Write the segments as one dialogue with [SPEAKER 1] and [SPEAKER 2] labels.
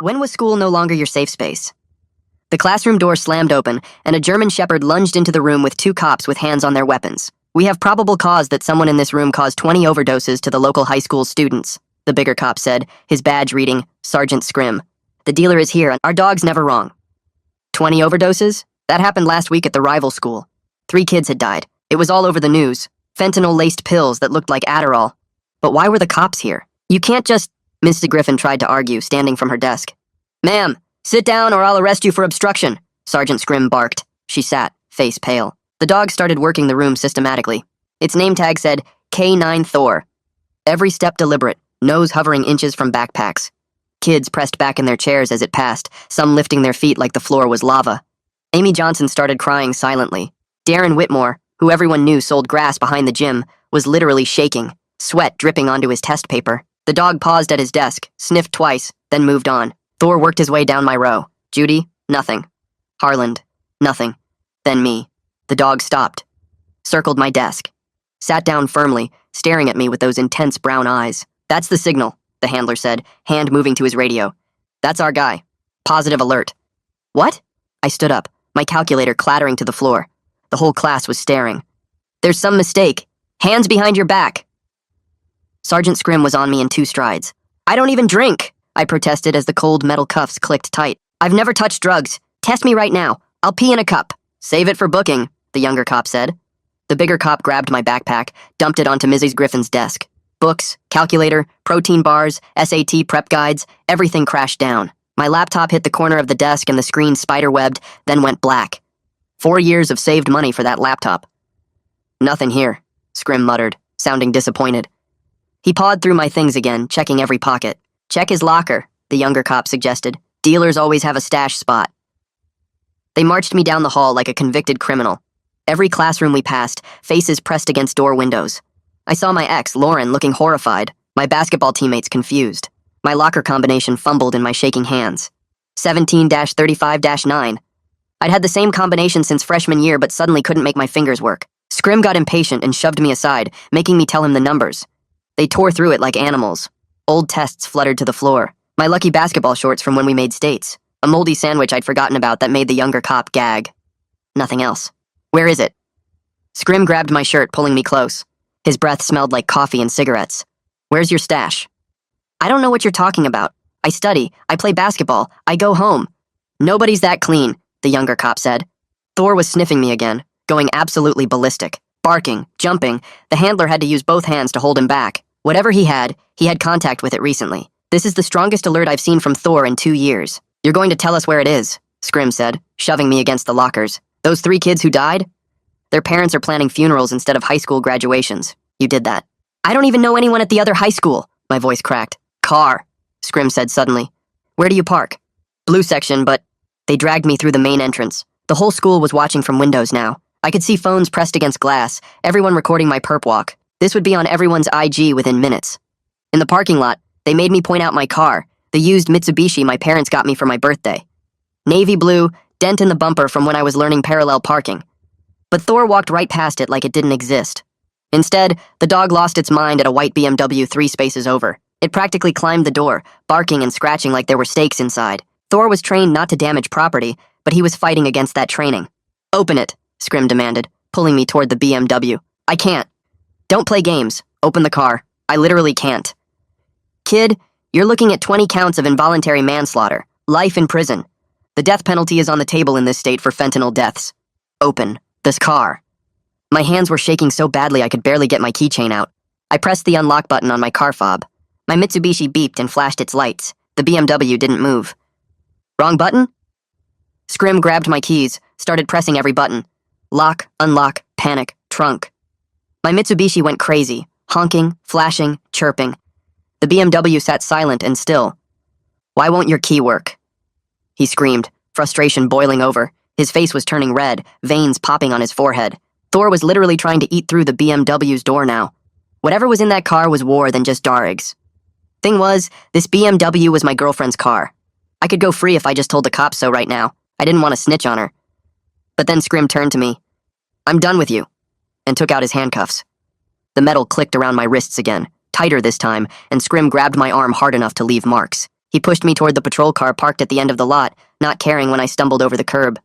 [SPEAKER 1] When was school no longer your safe space? The classroom door slammed open, and a German shepherd lunged into the room with two cops with hands on their weapons. "We have probable cause that someone in this room caused 20 overdoses to the local high school students," the bigger cop said, his badge reading Sergeant Scrim. "The dealer is here, and our dog's never wrong." 20 overdoses? That happened last week at the rival school. 3 kids had died. It was all over the news. Fentanyl-laced pills that looked like Adderall. But why were the cops here? You can't just... Mr. Griffin tried to argue, standing from her desk. "Ma'am, sit down or I'll arrest you for obstruction," Sergeant Scrim barked. She sat, face pale. The dog started working the room systematically. Its name tag said, K9 Thor. Every step deliberate, nose hovering inches from backpacks. Kids pressed back in their chairs as it passed, some lifting their feet like the floor was lava. Amy Johnson started crying silently. Darren Whitmore, who everyone knew sold grass behind the gym, was literally shaking, sweat dripping onto his test paper. The dog paused at his desk, sniffed twice, then moved on. Thor worked his way down my row. Judy, nothing. Harland, nothing. Then me. The dog stopped, circled my desk, sat down firmly, staring at me with those intense brown eyes. "That's the signal," the handler said, hand moving to his radio. "That's our guy. Positive alert." "What?" I stood up, my calculator clattering to the floor. The whole class was staring. "There's some mistake. Hands behind your back." Sergeant Scrim was on me in 2 strides. "I don't even drink," I protested as the cold metal cuffs clicked tight. "I've never touched drugs. Test me right now. I'll pee in a cup." "Save it for booking," the younger cop said. The bigger cop grabbed my backpack, dumped it onto Mrs. Griffin's desk. Books, calculator, protein bars, SAT prep guides, everything crashed down. My laptop hit the corner of the desk and the screen spiderwebbed, then went black. 4 years of saved money for that laptop. "Nothing here," Scrim muttered, sounding disappointed. He pawed through my things again, checking every pocket. "Check his locker," the younger cop suggested. "Dealers always have a stash spot." They marched me down the hall like a convicted criminal. Every classroom we passed, faces pressed against door windows. I saw my ex, Lauren, looking horrified, my basketball teammates confused. My locker combination fumbled in my shaking hands. 17-35-9. I'd had the same combination since freshman year, but suddenly couldn't make my fingers work. Scrim got impatient and shoved me aside, making me tell him the numbers. They tore through it like animals. Old tests fluttered to the floor. My lucky basketball shorts from when we made states. A moldy sandwich I'd forgotten about that made the younger cop gag. Nothing else. "Where is it?" Scrim grabbed my shirt, pulling me close. His breath smelled like coffee and cigarettes. "Where's your stash?" "I don't know what you're talking about. I study, I play basketball, I go home." "Nobody's that clean," the younger cop said. Thor was sniffing me again, going absolutely ballistic. Barking, jumping, the handler had to use both hands to hold him back. Whatever he had contact with it recently. "This is the strongest alert I've seen from Thor in 2 years. You're going to tell us where it is," Scrim said, shoving me against the lockers. "Those 3 kids who died? Their parents are planning funerals instead of high school graduations. You did that." "I don't even know anyone at the other high school," my voice cracked. "Car," Scrim said suddenly. "Where do you park?" "Blue section, but..." They dragged me through the main entrance. The whole school was watching from windows now. I could see phones pressed against glass, everyone recording my perp walk. This would be on everyone's IG within minutes. In the parking lot, they made me point out my car, the used Mitsubishi my parents got me for my birthday. Navy blue, dent in the bumper from when I was learning parallel parking. But Thor walked right past it like it didn't exist. Instead, the dog lost its mind at a white BMW 3 spaces over. It practically climbed the door, barking and scratching like there were stakes inside. Thor was trained not to damage property, but he was fighting against that training. "Open it," Scrim demanded, pulling me toward the BMW. "I can't." "Don't play games. Open the car. I literally can't." "Kid, you're looking at 20 counts of involuntary manslaughter. Life in prison. The death penalty is on the table in this state for fentanyl deaths. Open this car." My hands were shaking so badly I could barely get my keychain out. I pressed the unlock button on my car fob. My Mitsubishi beeped and flashed its lights. The BMW didn't move. "Wrong button?" Scrim grabbed my keys, started pressing every button. Lock, unlock, panic, trunk. My Mitsubishi went crazy, honking, flashing, chirping. The BMW sat silent and still. "Why won't your key work?" He screamed, frustration boiling over. His face was turning red, veins popping on his forehead. Thor was literally trying to eat through the BMW's door now. Whatever was in that car was war than just Darig's. Thing was, this BMW was my girlfriend's car. I could go free if I just told the cops so right now. I didn't want to snitch on her. But then Scrim turned to me. "I'm done with you," and took out his handcuffs. The metal clicked around my wrists again, tighter this time, and Scrim grabbed my arm hard enough to leave marks. He pushed me toward the patrol car parked at the end of the lot, not caring when I stumbled over the curb.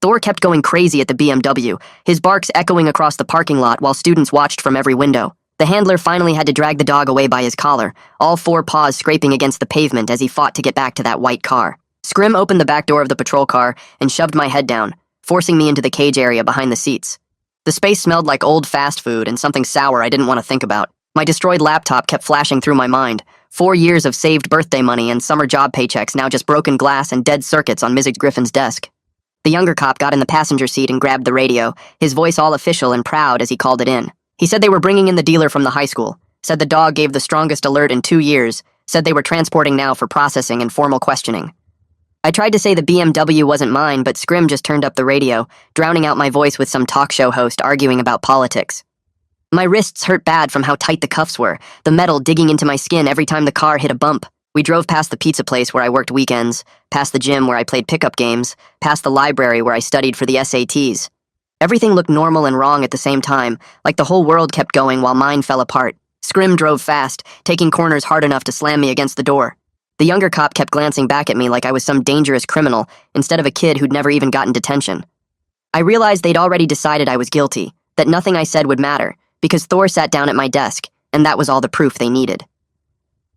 [SPEAKER 1] Thor kept going crazy at the BMW, his barks echoing across the parking lot while students watched from every window. The handler finally had to drag the dog away by his collar, all four paws scraping against the pavement as he fought to get back to that white car. Scrim opened the back door of the patrol car and shoved my head down, forcing me into the cage area behind the seats. The space smelled like old fast food and something sour I didn't want to think about. My destroyed laptop kept flashing through my mind. 4 years of saved birthday money and summer job paychecks, now just broken glass and dead circuits on Mrs. Griffin's desk. The younger cop got in the passenger seat and grabbed the radio, his voice all official and proud as he called it in. He said they were bringing in the dealer from the high school, said the dog gave the strongest alert in 2 years, said they were transporting now for processing and formal questioning. I tried to say the BMW wasn't mine, but Scrim just turned up the radio, drowning out my voice with some talk show host arguing about politics. My wrists hurt bad from how tight the cuffs were, the metal digging into my skin every time the car hit a bump. We drove past the pizza place where I worked weekends, past the gym where I played pickup games, past the library where I studied for the SATs. Everything looked normal and wrong at the same time, like the whole world kept going while mine fell apart. Scrim drove fast, taking corners hard enough to slam me against the door. The younger cop kept glancing back at me like I was some dangerous criminal, instead of a kid who'd never even gotten detention. I realized they'd already decided I was guilty, that nothing I said would matter, because Thor sat down at my desk, and that was all the proof they needed.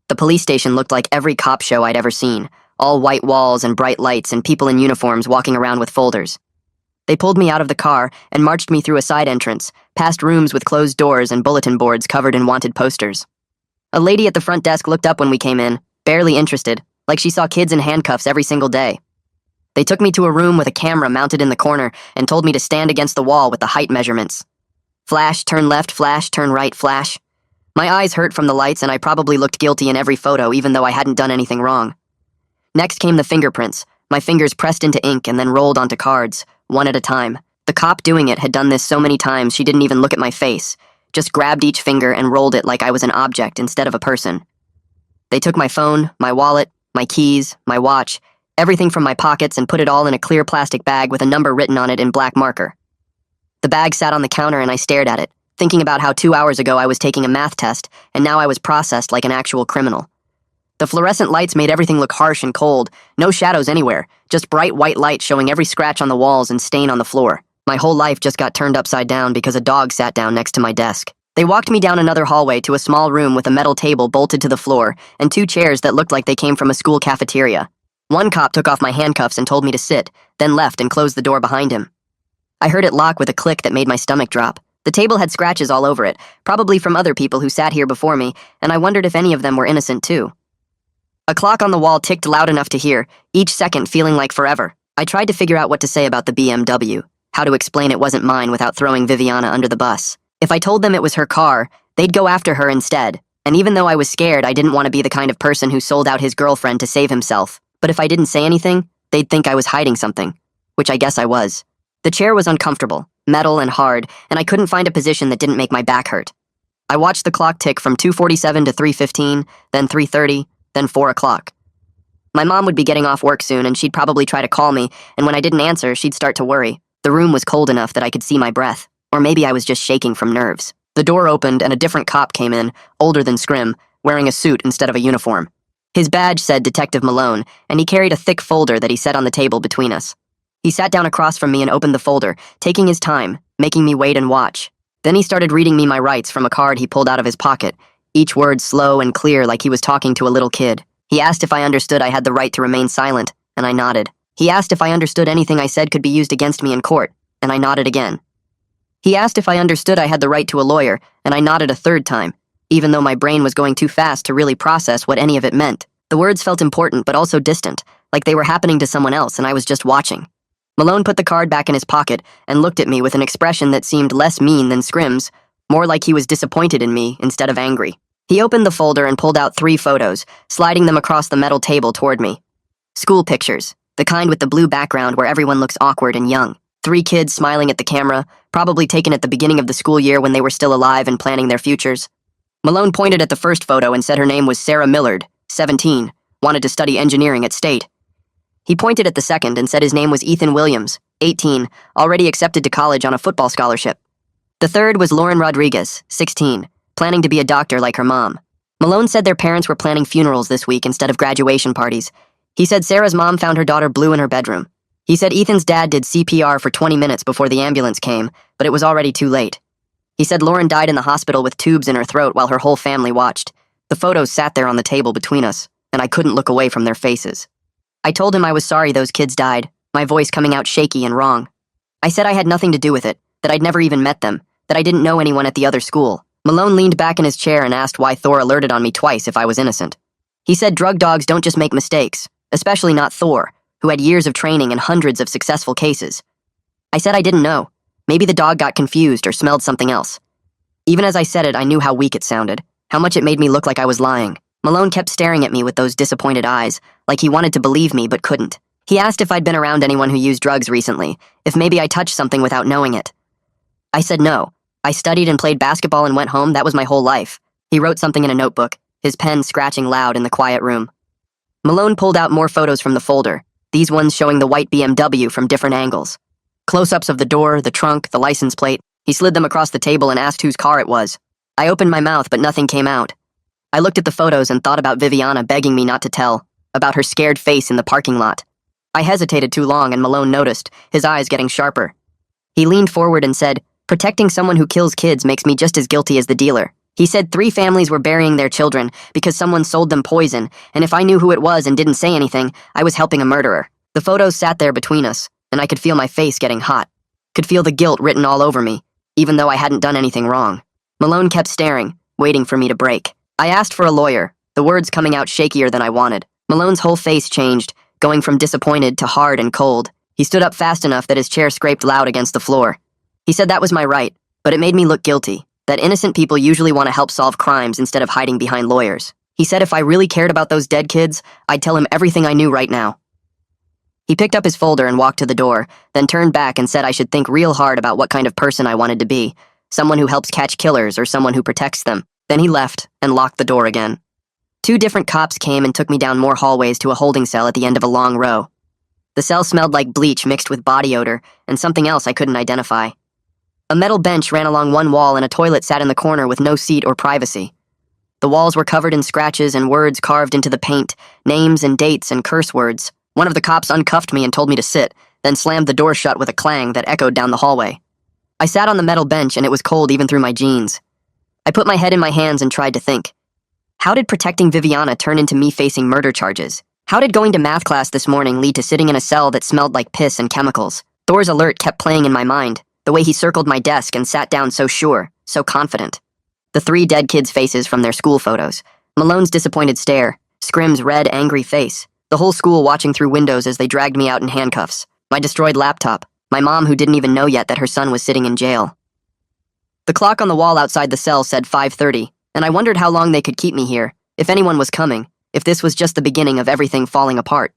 [SPEAKER 1] The police station looked like every cop show I'd ever seen, all white walls and bright lights and people in uniforms walking around with folders. They pulled me out of the car and marched me through a side entrance, past rooms with closed doors and bulletin boards covered in wanted posters. A lady at the front desk looked up when we came in, barely interested, like she saw kids in handcuffs every single day. They took me to a room with a camera mounted in the corner and told me to stand against the wall with the height measurements. Flash, turn left, flash, turn right, flash. My eyes hurt from the lights and I probably looked guilty in every photo even though I hadn't done anything wrong. Next came the fingerprints, my fingers pressed into ink and then rolled onto cards, one at a time. The cop doing it had done this so many times she didn't even look at my face, just grabbed each finger and rolled it like I was an object instead of a person. They took my phone, my wallet, my keys, my watch, everything from my pockets and put it all in a clear plastic bag with a number written on it in black marker. The bag sat on the counter and I stared at it, thinking about how 2 hours ago I was taking a math test and now I was processed like an actual criminal. The fluorescent lights made everything look harsh and cold, no shadows anywhere, just bright white light showing every scratch on the walls and stain on the floor. My whole life just got turned upside down because a dog sat down next to my desk. They walked me down another hallway to a small room with a metal table bolted to the floor and 2 chairs that looked like they came from a school cafeteria. One cop took off my handcuffs and told me to sit, then left and closed the door behind him. I heard it lock with a click that made my stomach drop. The table had scratches all over it, probably from other people who sat here before me, and I wondered if any of them were innocent too. A clock on the wall ticked loud enough to hear, each second feeling like forever. I tried to figure out what to say about the BMW, how to explain it wasn't mine without throwing Viviana under the bus. If I told them it was her car, they'd go after her instead, and even though I was scared, I didn't want to be the kind of person who sold out his girlfriend to save himself. But if I didn't say anything, they'd think I was hiding something, which I guess I was. The chair was uncomfortable, metal and hard, and I couldn't find a position that didn't make my back hurt. I watched the clock tick from 2:47 to 3:15, then 3:30, then 4 o'clock. My mom would be getting off work soon, and she'd probably try to call me, and when I didn't answer, she'd start to worry. The room was cold enough that I could see my breath, or maybe I was just shaking from nerves. The door opened and a different cop came in, older than Scrim, wearing a suit instead of a uniform. His badge said Detective Malone, and he carried a thick folder that he set on the table between us. He sat down across from me and opened the folder, taking his time, making me wait and watch. Then he started reading me my rights from a card he pulled out of his pocket, each word slow and clear like he was talking to a little kid. He asked if I understood I had the right to remain silent, and I nodded. He asked if I understood anything I said could be used against me in court, and I nodded again. He asked if I understood I had the right to a lawyer, and I nodded a third time, even though my brain was going too fast to really process what any of it meant. The words felt important but also distant, like they were happening to someone else and I was just watching. Malone put the card back in his pocket and looked at me with an expression that seemed less mean than Scrim's, more like he was disappointed in me instead of angry. He opened the folder and pulled out 3 photos, sliding them across the metal table toward me. School pictures, the kind with the blue background where everyone looks awkward and young. 3 kids smiling at the camera, probably taken at the beginning of the school year when they were still alive and planning their futures. Malone pointed at the first photo and said her name was Sarah Millard, 17, wanted to study engineering at State. He pointed at the second and said his name was Ethan Williams, 18, already accepted to college on a football scholarship. The third was Lauren Rodriguez, 16, planning to be a doctor like her mom. Malone said their parents were planning funerals this week instead of graduation parties. He said Sarah's mom found her daughter blue in her bedroom. He said Ethan's dad did CPR for 20 minutes before the ambulance came, but it was already too late. He said Lauren died in the hospital with tubes in her throat while her whole family watched. The photos sat there on the table between us, and I couldn't look away from their faces. I told him I was sorry those kids died, my voice coming out shaky and wrong. I said I had nothing to do with it, that I'd never even met them, that I didn't know anyone at the other school. Malone leaned back in his chair and asked why Thor alerted on me twice if I was innocent. He said drug dogs don't just make mistakes, especially not Thor, who had years of training and hundreds of successful cases. I said I didn't know. Maybe the dog got confused or smelled something else. Even as I said it, I knew how weak it sounded, how much it made me look like I was lying. Malone kept staring at me with those disappointed eyes, like he wanted to believe me but couldn't. He asked if I'd been around anyone who used drugs recently, if maybe I touched something without knowing it. I said no. I studied and played basketball and went home, that was my whole life. He wrote something in a notebook, his pen scratching loud in the quiet room. Malone pulled out more photos from the folder, these ones showing the white BMW from different angles. Close-ups of the door, the trunk, the license plate. He slid them across the table and asked whose car it was. I opened my mouth, but nothing came out. I looked at the photos and thought about Viviana begging me not to tell, about her scared face in the parking lot. I hesitated too long and Malone noticed, his eyes getting sharper. He leaned forward and said, "Protecting someone who kills kids makes me just as guilty as the dealer." He said 3 families were burying their children because someone sold them poison, and if I knew who it was and didn't say anything, I was helping a murderer. The photos sat there between us, and I could feel my face getting hot. Could feel the guilt written all over me, even though I hadn't done anything wrong. Malone kept staring, waiting for me to break. I asked for a lawyer, the words coming out shakier than I wanted. Malone's whole face changed, going from disappointed to hard and cold. He stood up fast enough that his chair scraped loud against the floor. He said that was my right, but it made me look guilty, that innocent people usually want to help solve crimes instead of hiding behind lawyers. He said if I really cared about those dead kids, I'd tell him everything I knew right now. He picked up his folder and walked to the door, then turned back and said I should think real hard about what kind of person I wanted to be, someone who helps catch killers or someone who protects them. Then he left and locked the door again. 2 different cops came and took me down more hallways to a holding cell at the end of a long row. The cell smelled like bleach mixed with body odor and something else I couldn't identify. A metal bench ran along one wall and a toilet sat in the corner with no seat or privacy. The walls were covered in scratches and words carved into the paint, names and dates and curse words. One of the cops uncuffed me and told me to sit, then slammed the door shut with a clang that echoed down the hallway. I sat on the metal bench and it was cold even through my jeans. I put my head in my hands and tried to think. How did protecting Viviana turn into me facing murder charges? How did going to math class this morning lead to sitting in a cell that smelled like piss and chemicals? Thor's alert kept playing in my mind, the way he circled my desk and sat down so sure, so confident. The 3 dead kids' faces from their school photos. Malone's disappointed stare, Scrim's red, angry face, the whole school watching through windows as they dragged me out in handcuffs, my destroyed laptop, my mom who didn't even know yet that her son was sitting in jail. The clock on the wall outside the cell said 5:30, and I wondered how long they could keep me here, if anyone was coming, if this was just the beginning of everything falling apart.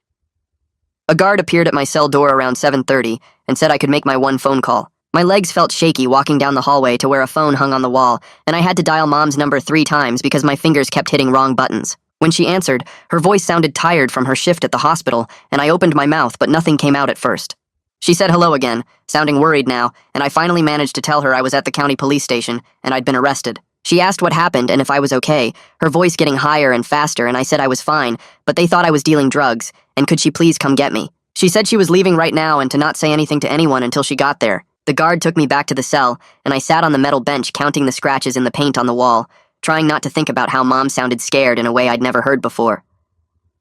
[SPEAKER 1] A guard appeared at my cell door around 7:30 and said I could make my 1 phone call. My legs felt shaky walking down the hallway to where a phone hung on the wall, and I had to dial Mom's number 3 times because my fingers kept hitting wrong buttons. When she answered, her voice sounded tired from her shift at the hospital, and I opened my mouth but nothing came out at first. She said hello again, sounding worried now, and I finally managed to tell her I was at the county police station and I'd been arrested. She asked what happened and if I was okay, her voice getting higher and faster, and I said I was fine, but they thought I was dealing drugs, and could she please come get me? She said she was leaving right now and to not say anything to anyone until she got there. The guard took me back to the cell, and I sat on the metal bench counting the scratches in the paint on the wall, trying not to think about how Mom sounded scared in a way I'd never heard before.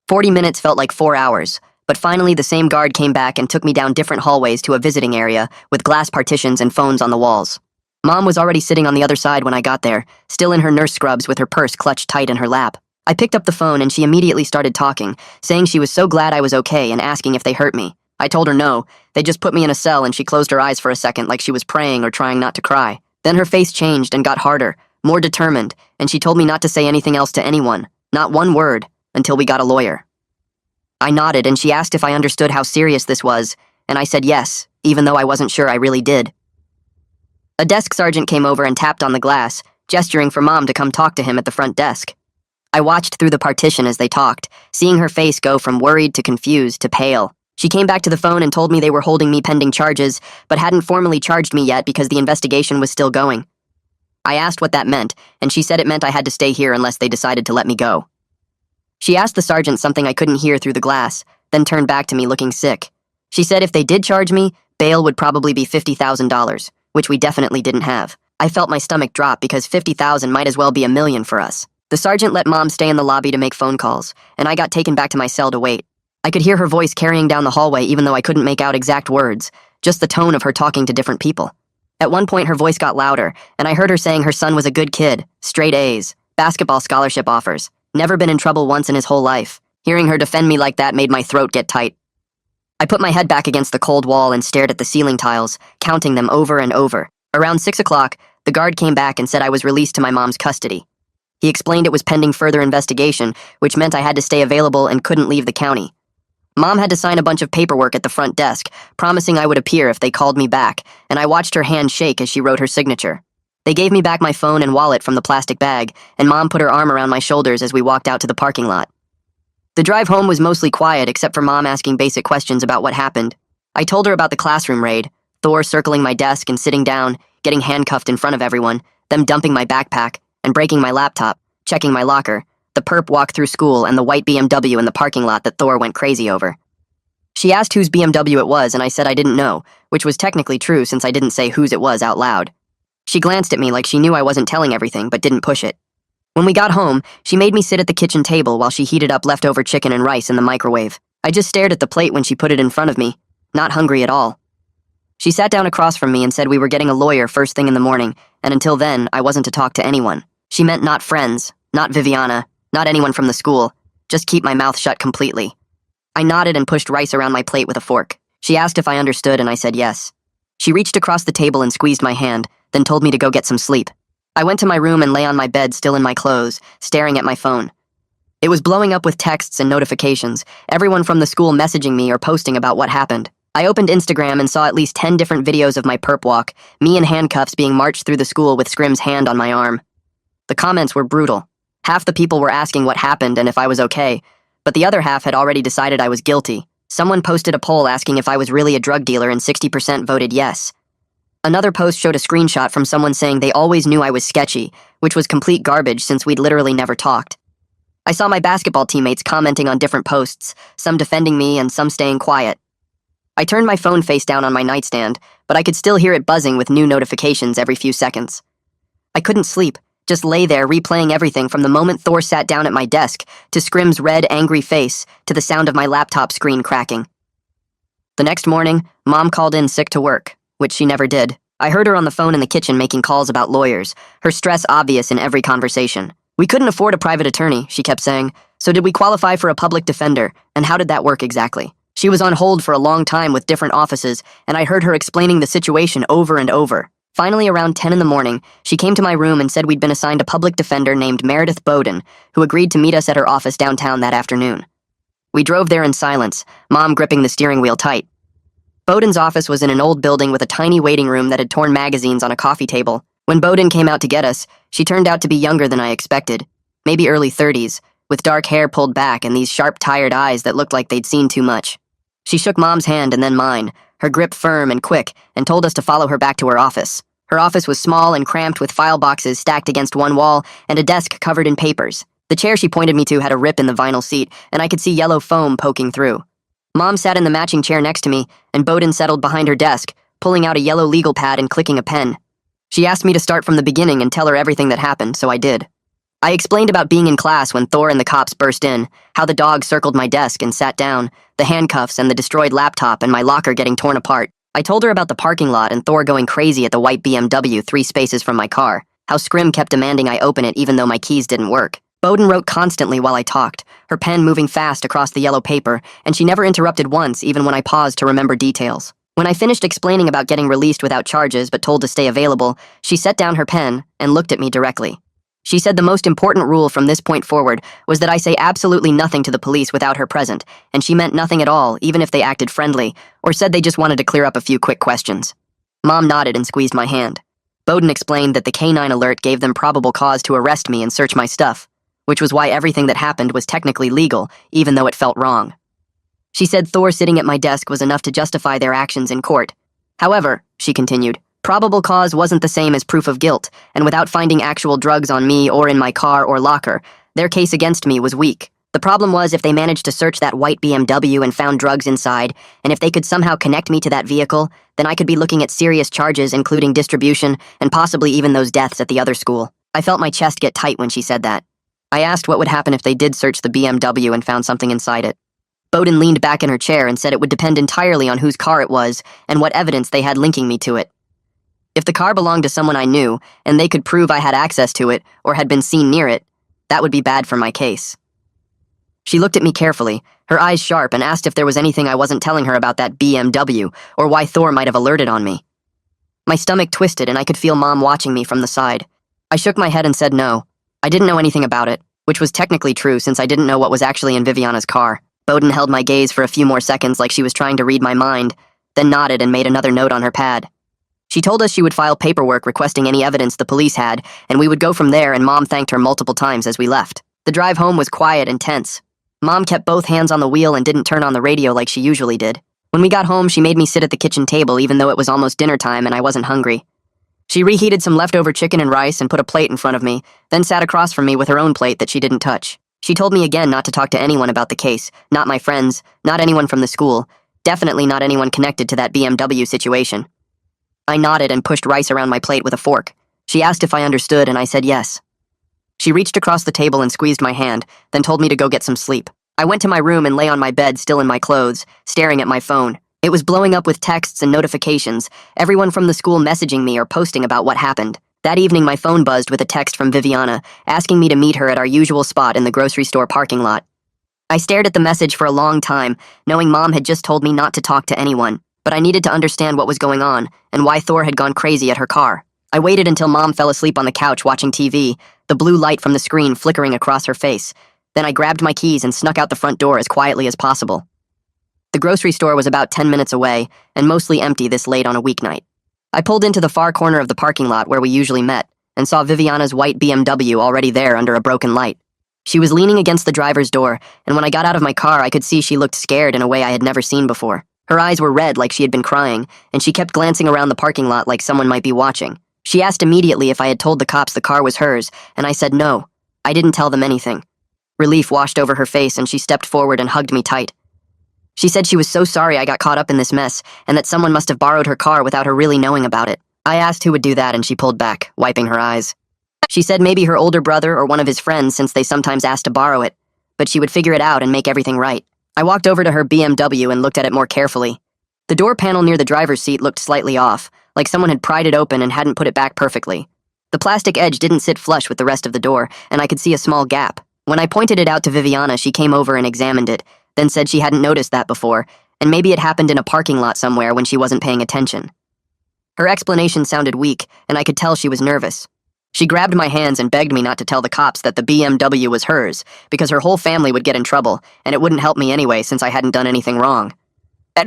[SPEAKER 1] 40 minutes felt like 4 hours, but finally the same guard came back and took me down different hallways to a visiting area with glass partitions and phones on the walls. Mom was already sitting on the other side when I got there, still in her nurse scrubs with her purse clutched tight in her lap. I picked up the phone and she immediately started talking, saying she was so glad I was okay and asking if they hurt me. I told her no, they just put me in a cell, and she closed her eyes for a second like she was praying or trying not to cry. Then her face changed and got harder, more determined, and she told me not to say anything else to anyone, not one word, until we got a lawyer. I nodded and she asked if I understood how serious this was, and I said yes, even though I wasn't sure I really did. A desk sergeant came over and tapped on the glass, gesturing for Mom to come talk to him at the front desk. I watched through the partition as they talked, seeing her face go from worried to confused to pale. She came back to the phone and told me they were holding me pending charges, but hadn't formally charged me yet because the investigation was still going. I asked what that meant, and she said it meant I had to stay here unless they decided to let me go. She asked the sergeant something I couldn't hear through the glass, then turned back to me looking sick. She said if they did charge me, bail would probably be $50,000, which we definitely didn't have. I felt my stomach drop because $50,000 might as well be $1 million for us. The sergeant let Mom stay in the lobby to make phone calls, and I got taken back to my cell to wait. I could hear her voice carrying down the hallway even though I couldn't make out exact words, just the tone of her talking to different people. At one point her voice got louder, and I heard her saying her son was a good kid, straight A's, basketball scholarship offers, never been in trouble once in his whole life. Hearing her defend me like that made my throat get tight. I put my head back against the cold wall and stared at the ceiling tiles, counting them over and over. Around 6 o'clock, the guard came back and said I was released to my mom's custody. He explained it was pending further investigation, which meant I had to stay available and couldn't leave the county. Mom had to sign a bunch of paperwork at the front desk, promising I would appear if they called me back, and I watched her hand shake as she wrote her signature. They gave me back my phone and wallet from the plastic bag, and Mom put her arm around my shoulders as we walked out to the parking lot. The drive home was mostly quiet except for Mom asking basic questions about what happened. I told her about the classroom raid, Thor circling my desk and sitting down, getting handcuffed in front of everyone, them dumping my backpack, and breaking my laptop, checking my locker, the perp walk through school, and the white BMW in the parking lot that Thor went crazy over. She asked whose BMW it was, and I said I didn't know, which was technically true since I didn't say whose it was out loud. She glanced at me like she knew I wasn't telling everything but didn't push it. When we got home, she made me sit at the kitchen table while she heated up leftover chicken and rice in the microwave. I just stared at the plate when she put it in front of me, not hungry at all. She sat down across from me and said we were getting a lawyer first thing in the morning, and until then, I wasn't to talk to anyone. She meant not friends, not Viviana, not anyone from the school, just keep my mouth shut completely. I nodded and pushed rice around my plate with a fork. She asked if I understood, and I said yes. She reached across the table and squeezed my hand, then told me to go get some sleep. I went to my room and lay on my bed still in my clothes, staring at my phone. It was blowing up with texts and notifications, everyone from the school messaging me or posting about what happened. I opened Instagram and saw at least 10 different videos of my perp walk, me in handcuffs being marched through the school with Scrim's hand on my arm. The comments were brutal. Half the people were asking what happened and if I was okay, but the other half had already decided I was guilty. Someone posted a poll asking if I was really a drug dealer and 60% voted yes. Another post showed a screenshot from someone saying they always knew I was sketchy, which was complete garbage since we'd literally never talked. I saw my basketball teammates commenting on different posts, some defending me and some staying quiet. I turned my phone face down on my nightstand, but I could still hear it buzzing with new notifications every few seconds. I couldn't sleep, just lay there replaying everything from the moment Thor sat down at my desk, to Scrim's red, angry face, to the sound of my laptop screen cracking. The next morning, Mom called in sick to work, which she never did. I heard her on the phone in the kitchen making calls about lawyers, her stress obvious in every conversation. We couldn't afford a private attorney, she kept saying, so did we qualify for a public defender, and how did that work exactly? She was on hold for a long time with different offices, and I heard her explaining the situation over and over. Finally, around 10 in the morning, she came to my room and said we'd been assigned a public defender named Meredith Bowden, who agreed to meet us at her office downtown that afternoon. We drove there in silence, Mom gripping the steering wheel tight. Bowden's office was in an old building with a tiny waiting room that had torn magazines on a coffee table. When Bowden came out to get us, she turned out to be younger than I expected, maybe early 30s, with dark hair pulled back and these sharp, tired eyes that looked like they'd seen too much. She shook Mom's hand and then mine, her grip firm and quick, and told us to follow her back to her office. Her office was small and cramped with file boxes stacked against one wall and a desk covered in papers. The chair she pointed me to had a rip in the vinyl seat, and I could see yellow foam poking through. Mom sat in the matching chair next to me, and Bowden settled behind her desk, pulling out a yellow legal pad and clicking a pen. She asked me to start from the beginning and tell her everything that happened, so I did. I explained about being in class when Thor and the cops burst in, how the dog circled my desk and sat down, the handcuffs and the destroyed laptop and my locker getting torn apart. I told her about the parking lot and Thor going crazy at the white BMW 3 spaces from my car, how Scrim kept demanding I open it even though my keys didn't work. Bowden wrote constantly while I talked, her pen moving fast across the yellow paper, and she never interrupted once even when I paused to remember details. When I finished explaining about getting released without charges but told to stay available, she set down her pen and looked at me directly. She said the most important rule from this point forward was that I say absolutely nothing to the police without her present, and she meant nothing at all, even if they acted friendly, or said they just wanted to clear up a few quick questions. Mom nodded and squeezed my hand. Bowden explained that the K-9 alert gave them probable cause to arrest me and search my stuff, which was why everything that happened was technically legal, even though it felt wrong. She said Thor sitting at my desk was enough to justify their actions in court. However, she continued, Probable cause wasn't the same as proof of guilt, and without finding actual drugs on me or in my car or locker, their case against me was weak. The problem was if they managed to search that white BMW and found drugs inside, and if they could somehow connect me to that vehicle, then I could be looking at serious charges including distribution and possibly even those deaths at the other school. I felt my chest get tight when she said that. I asked what would happen if they did search the BMW and found something inside it. Bowden leaned back in her chair and said it would depend entirely on whose car it was and what evidence they had linking me to it. If the car belonged to someone I knew, and they could prove I had access to it or had been seen near it, that would be bad for my case. She looked at me carefully, her eyes sharp, and asked if there was anything I wasn't telling her about that BMW, or why Thor might have alerted on me. My stomach twisted and I could feel Mom watching me from the side. I shook my head and said no. I didn't know anything about it, which was technically true since I didn't know what was actually in Viviana's car. Bowden held my gaze for a few more seconds like she was trying to read my mind, then nodded and made another note on her pad. She told us she would file paperwork requesting any evidence the police had, and we would go from there, and Mom thanked her multiple times as we left. The drive home was quiet and tense. Mom kept both hands on the wheel and didn't turn on the radio like she usually did. When we got home, she made me sit at the kitchen table even though it was almost dinner time and I wasn't hungry. She reheated some leftover chicken and rice and put a plate in front of me, then sat across from me with her own plate that she didn't touch. She told me again not to talk to anyone about the case, not my friends, not anyone from the school, definitely not anyone connected to that BMW situation. I nodded and pushed rice around my plate with a fork. She asked if I understood and I said yes. She reached across the table and squeezed my hand, then told me to go get some sleep. I went to my room and lay on my bed still in my clothes, staring at my phone. It was blowing up with texts and notifications, everyone from the school messaging me or posting about what happened. That evening my phone buzzed with a text from Viviana, asking me to meet her at our usual spot in the grocery store parking lot. I stared at the message for a long time, knowing Mom had just told me not to talk to anyone, but I needed to understand what was going on and why Thor had gone crazy at her car. I waited until Mom fell asleep on the couch watching TV, the blue light from the screen flickering across her face. Then I grabbed my keys and snuck out the front door as quietly as possible. The grocery store was about 10 minutes away and mostly empty this late on a weeknight. I pulled into the far corner of the parking lot where we usually met and saw Viviana's white BMW already there under a broken light. She was leaning against the driver's door, and when I got out of my car I could see she looked scared in a way I had never seen before. Her eyes were red like she had been crying, and she kept glancing around the parking lot like someone might be watching. She asked immediately if I had told the cops the car was hers, and I said no. I didn't tell them anything. Relief washed over her face and she stepped forward and hugged me tight. She said she was so sorry I got caught up in this mess, and that someone must have borrowed her car without her really knowing about it. I asked who would do that and she pulled back, wiping her eyes. She said maybe her older brother or one of his friends since they sometimes asked to borrow it, but she would figure it out and make everything right. I walked over to her BMW and looked at it more carefully. The door panel near the driver's seat looked slightly off, like someone had pried it open and hadn't put it back perfectly. The plastic edge didn't sit flush with the rest of the door, and I could see a small gap. When I pointed it out to Viviana, she came over and examined it, then said she hadn't noticed that before, and maybe it happened in a parking lot somewhere when she wasn't paying attention. Her explanation sounded weak, and I could tell she was nervous. She grabbed my hands and begged me not to tell the cops that the BMW was hers, because her whole family would get in trouble, and it wouldn't help me anyway since I hadn't done anything wrong.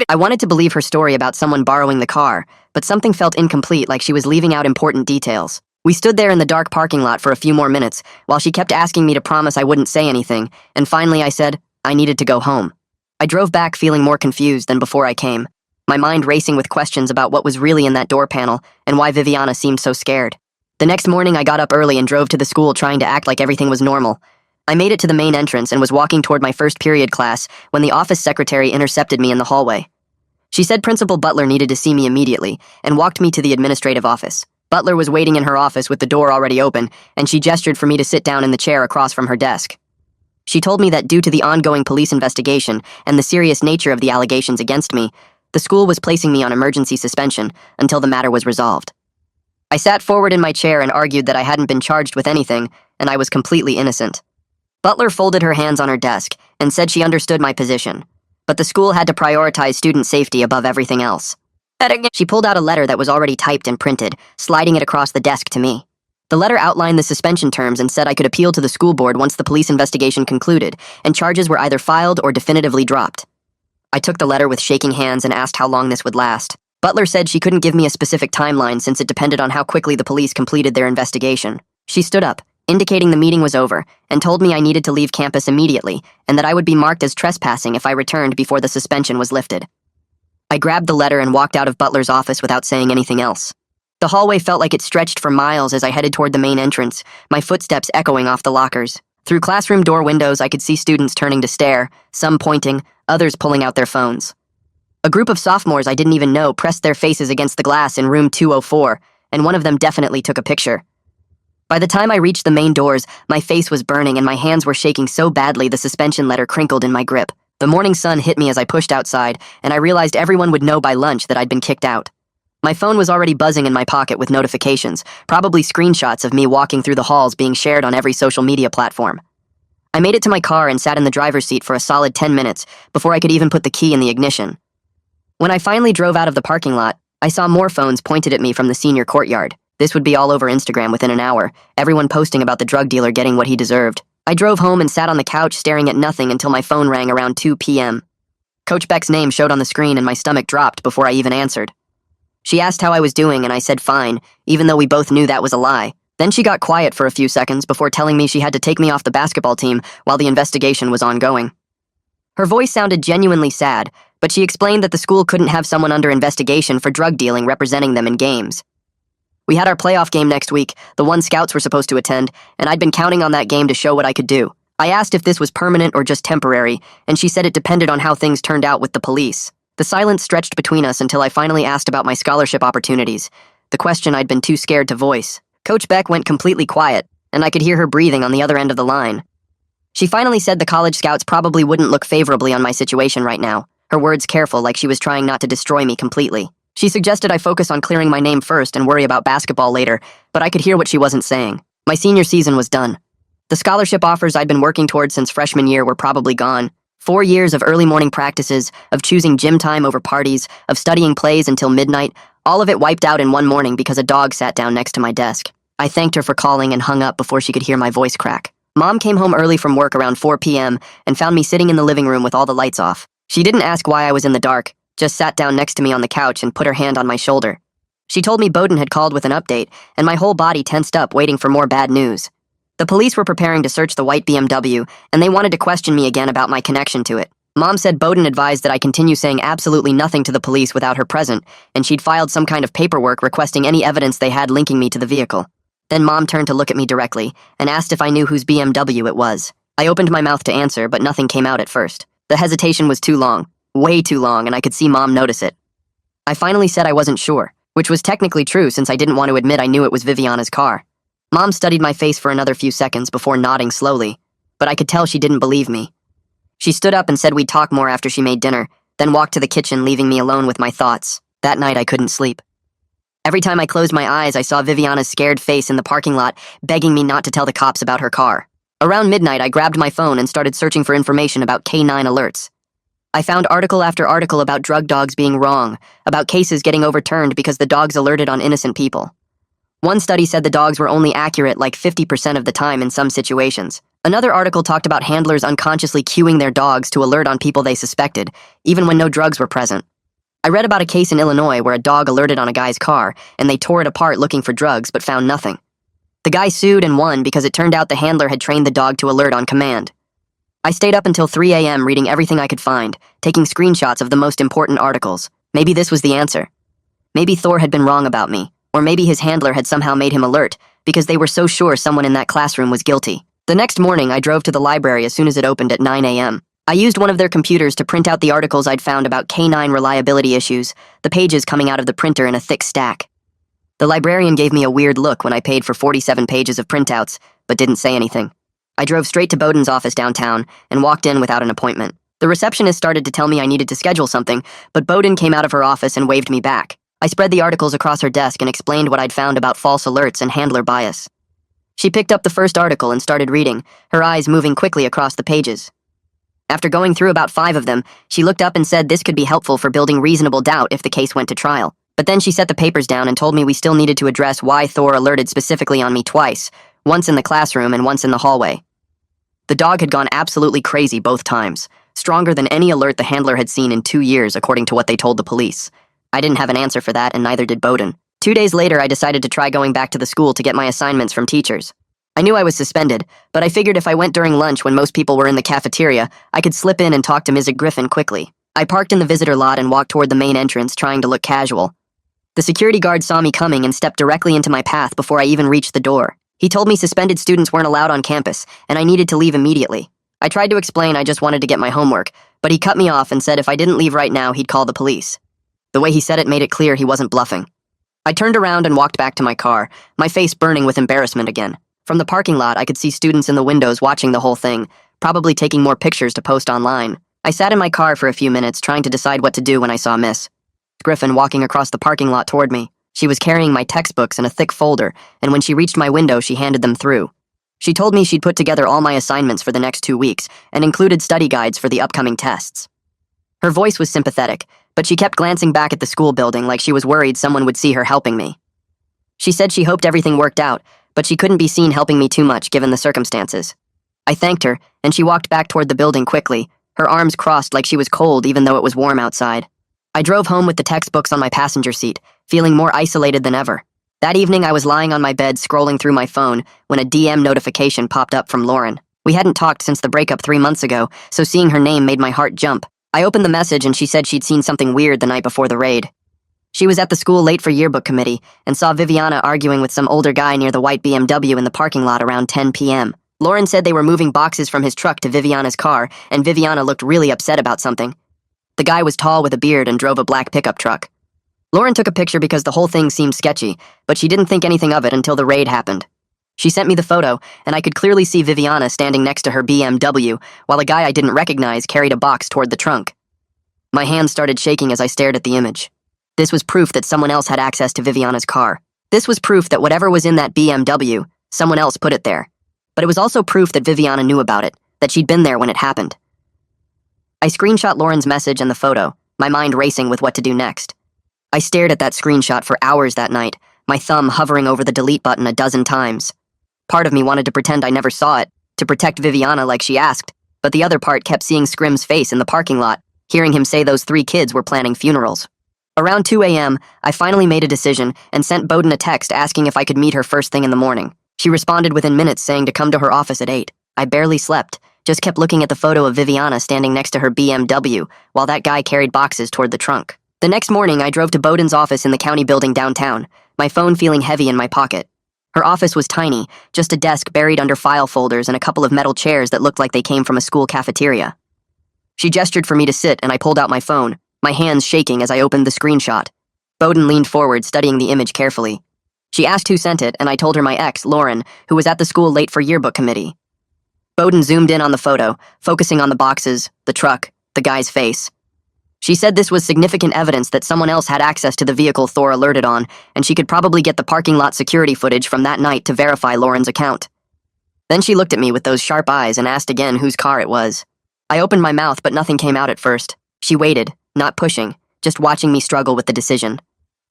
[SPEAKER 1] I wanted to believe her story about someone borrowing the car, but something felt incomplete, like she was leaving out important details. We stood there in the dark parking lot for a few more minutes, while she kept asking me to promise I wouldn't say anything, and finally I said I needed to go home. I drove back feeling more confused than before I came, my mind racing with questions about what was really in that door panel and why Viviana seemed so scared. The next morning I got up early and drove to the school trying to act like everything was normal. I made it to the main entrance and was walking toward my first period class when the office secretary intercepted me in the hallway. She said Principal Butler needed to see me immediately and walked me to the administrative office. Butler was waiting in her office with the door already open, and she gestured for me to sit down in the chair across from her desk. She told me that due to the ongoing police investigation and the serious nature of the allegations against me, the school was placing me on emergency suspension until the matter was resolved. I sat forward in my chair and argued that I hadn't been charged with anything, and I was completely innocent. Butler folded her hands on her desk and said she understood my position, but the school had to prioritize student safety above everything else. She pulled out a letter that was already typed and printed, sliding it across the desk to me. The letter outlined the suspension terms and said I could appeal to the school board once the police investigation concluded, and charges were either filed or definitively dropped. I took the letter with shaking hands and asked how long this would last. Butler said she couldn't give me a specific timeline since it depended on how quickly the police completed their investigation. She stood up, indicating the meeting was over, and told me I needed to leave campus immediately, and that I would be marked as trespassing if I returned before the suspension was lifted. I grabbed the letter and walked out of Butler's office without saying anything else. The hallway felt like it stretched for miles as I headed toward the main entrance, my footsteps echoing off the lockers. Through classroom door windows, I could see students turning to stare, some pointing, others pulling out their phones. A group of sophomores I didn't even know pressed their faces against the glass in room 204, and one of them definitely took a picture. By the time I reached the main doors, my face was burning and my hands were shaking so badly the suspension letter crinkled in my grip. The morning sun hit me as I pushed outside, and I realized everyone would know by lunch that I'd been kicked out. My phone was already buzzing in my pocket with notifications, probably screenshots of me walking through the halls being shared on every social media platform. I made it to my car and sat in the driver's seat for a solid 10 minutes before I could even put the key in the ignition. When I finally drove out of the parking lot, I saw more phones pointed at me from the senior courtyard. This would be all over Instagram within an hour, everyone posting about the drug dealer getting what he deserved. I drove home and sat on the couch staring at nothing until my phone rang around 2 p.m. Coach Beck's name showed on the screen and my stomach dropped before I even answered. She asked how I was doing and I said fine, even though we both knew that was a lie. Then she got quiet for a few seconds before telling me she had to take me off the basketball team while the investigation was ongoing. Her voice sounded genuinely sad, but she explained that the school couldn't have someone under investigation for drug dealing representing them in games. We had our playoff game next week, the one scouts were supposed to attend, and I'd been counting on that game to show what I could do. I asked if this was permanent or just temporary, and she said it depended on how things turned out with the police. The silence stretched between us until I finally asked about my scholarship opportunities, the question I'd been too scared to voice. Coach Beck went completely quiet, and I could hear her breathing on the other end of the line. She finally said the college scouts probably wouldn't look favorably on my situation right now, her words careful like she was trying not to destroy me completely. She suggested I focus on clearing my name first and worry about basketball later, but I could hear what she wasn't saying. My senior season was done. The scholarship offers I'd been working towards since freshman year were probably gone. 4 years of early morning practices, of choosing gym time over parties, of studying plays until midnight, all of it wiped out in one morning because a dog sat down next to my desk. I thanked her for calling and hung up before she could hear my voice crack. Mom came home early from work around 4 p.m. and found me sitting in the living room with all the lights off. She didn't ask why I was in the dark, just sat down next to me on the couch and put her hand on my shoulder. She told me Bowden had called with an update, and my whole body tensed up waiting for more bad news. The police were preparing to search the white BMW, and they wanted to question me again about my connection to it. Mom said Bowden advised that I continue saying absolutely nothing to the police without her present, and she'd filed some kind of paperwork requesting any evidence they had linking me to the vehicle. Then Mom turned to look at me directly, and asked if I knew whose BMW it was. I opened my mouth to answer, but nothing came out at first. The hesitation was too long, way too long, and I could see Mom notice it. I finally said I wasn't sure, which was technically true since I didn't want to admit I knew it was Viviana's car. Mom studied my face for another few seconds before nodding slowly, but I could tell she didn't believe me. She stood up and said we'd talk more after she made dinner, then walked to the kitchen, leaving me alone with my thoughts. That night I couldn't sleep. Every time I closed my eyes, I saw Viviana's scared face in the parking lot, begging me not to tell the cops about her car. Around midnight, I grabbed my phone and started searching for information about K9 alerts. I found article after article about drug dogs being wrong, about cases getting overturned because the dogs alerted on innocent people. One study said the dogs were only accurate like 50% of the time in some situations. Another article talked about handlers unconsciously cueing their dogs to alert on people they suspected, even when no drugs were present. I read about a case in Illinois where a dog alerted on a guy's car, and they tore it apart looking for drugs but found nothing. The guy sued and won because it turned out the handler had trained the dog to alert on command. I stayed up until 3 a.m. reading everything I could find, taking screenshots of the most important articles. Maybe this was the answer. Maybe Thor had been wrong about me. Or maybe his handler had somehow made him alert, because they were so sure someone in that classroom was guilty. The next morning, I drove to the library as soon as it opened at 9 a.m. I used one of their computers to print out the articles I'd found about K9 reliability issues, the pages coming out of the printer in a thick stack. The librarian gave me a weird look when I paid for 47 pages of printouts, but didn't say anything. I drove straight to Bowden's office downtown and walked in without an appointment. The receptionist started to tell me I needed to schedule something, but Bowden came out of her office and waved me back. I spread the articles across her desk and explained what I'd found about false alerts and handler bias. She picked up the first article and started reading, her eyes moving quickly across the pages. After going through about 5 of them, she looked up and said this could be helpful for building reasonable doubt if the case went to trial. But then she set the papers down and told me we still needed to address why Thor alerted specifically on me twice, once in the classroom and once in the hallway. The dog had gone absolutely crazy both times, stronger than any alert the handler had seen in 2 years, according to what they told the police. I didn't have an answer for that, and neither did Bowden. 2 days later, I decided to try going back to the school to get my assignments from teachers. I knew I was suspended, but I figured if I went during lunch when most people were in the cafeteria, I could slip in and talk to Ms. Griffin quickly. I parked in the visitor lot and walked toward the main entrance, trying to look casual. The security guard saw me coming and stepped directly into my path before I even reached the door. He told me suspended students weren't allowed on campus, and I needed to leave immediately. I tried to explain I just wanted to get my homework, but he cut me off and said if I didn't leave right now, he'd call the police. The way he said it made it clear he wasn't bluffing. I turned around and walked back to my car, my face burning with embarrassment again. From the parking lot, I could see students in the windows watching the whole thing, probably taking more pictures to post online. I sat in my car for a few minutes, trying to decide what to do when I saw Miss Griffin walking across the parking lot toward me. She was carrying my textbooks in a thick folder, and when she reached my window, she handed them through. She told me she'd put together all my assignments for the next 2 weeks and included study guides for the upcoming tests. Her voice was sympathetic, but she kept glancing back at the school building like she was worried someone would see her helping me. She said she hoped everything worked out, but she couldn't be seen helping me too much given the circumstances. I thanked her, and she walked back toward the building quickly, her arms crossed like she was cold even though it was warm outside. I drove home with the textbooks on my passenger seat, feeling more isolated than ever. That evening, I was lying on my bed scrolling through my phone when a DM notification popped up from Lauren. We hadn't talked since the breakup 3 months ago, so seeing her name made my heart jump. I opened the message and she said she'd seen something weird the night before the raid. She was at the school late for yearbook committee and saw Viviana arguing with some older guy near the white BMW in the parking lot around 10 p.m. Lauren said they were moving boxes from his truck to Viviana's car, and Viviana looked really upset about something. The guy was tall with a beard and drove a black pickup truck. Lauren took a picture because the whole thing seemed sketchy, but she didn't think anything of it until the raid happened. She sent me the photo, and I could clearly see Viviana standing next to her BMW, while a guy I didn't recognize carried a box toward the trunk. My hands started shaking as I stared at the image. This was proof that someone else had access to Viviana's car. This was proof that whatever was in that BMW, someone else put it there. But it was also proof that Viviana knew about it, that she'd been there when it happened. I screenshot Lauren's message and the photo, my mind racing with what to do next. I stared at that screenshot for hours that night, my thumb hovering over the delete button a dozen times. Part of me wanted to pretend I never saw it, to protect Viviana like she asked, but the other part kept seeing Scrim's face in the parking lot, hearing him say those 3 kids were planning funerals. Around 2 a.m., I finally made a decision and sent Bowden a text asking if I could meet her first thing in the morning. She responded within minutes saying to come to her office at 8. I barely slept, just kept looking at the photo of Viviana standing next to her BMW while that guy carried boxes toward the trunk. The next morning, I drove to Bowden's office in the county building downtown, my phone feeling heavy in my pocket. Her office was tiny, just a desk buried under file folders and a couple of metal chairs that looked like they came from a school cafeteria. She gestured for me to sit, and I pulled out my phone, my hands shaking as I opened the screenshot. Bowden leaned forward, studying the image carefully. She asked who sent it, and I told her my ex, Lauren, who was at the school late for yearbook committee. Bowden zoomed in on the photo, focusing on the boxes, the truck, the guy's face. She said this was significant evidence that someone else had access to the vehicle Thor alerted on, and she could probably get the parking lot security footage from that night to verify Lauren's account. Then she looked at me with those sharp eyes and asked again whose car it was. I opened my mouth, but nothing came out at first. She waited, not pushing, just watching me struggle with the decision.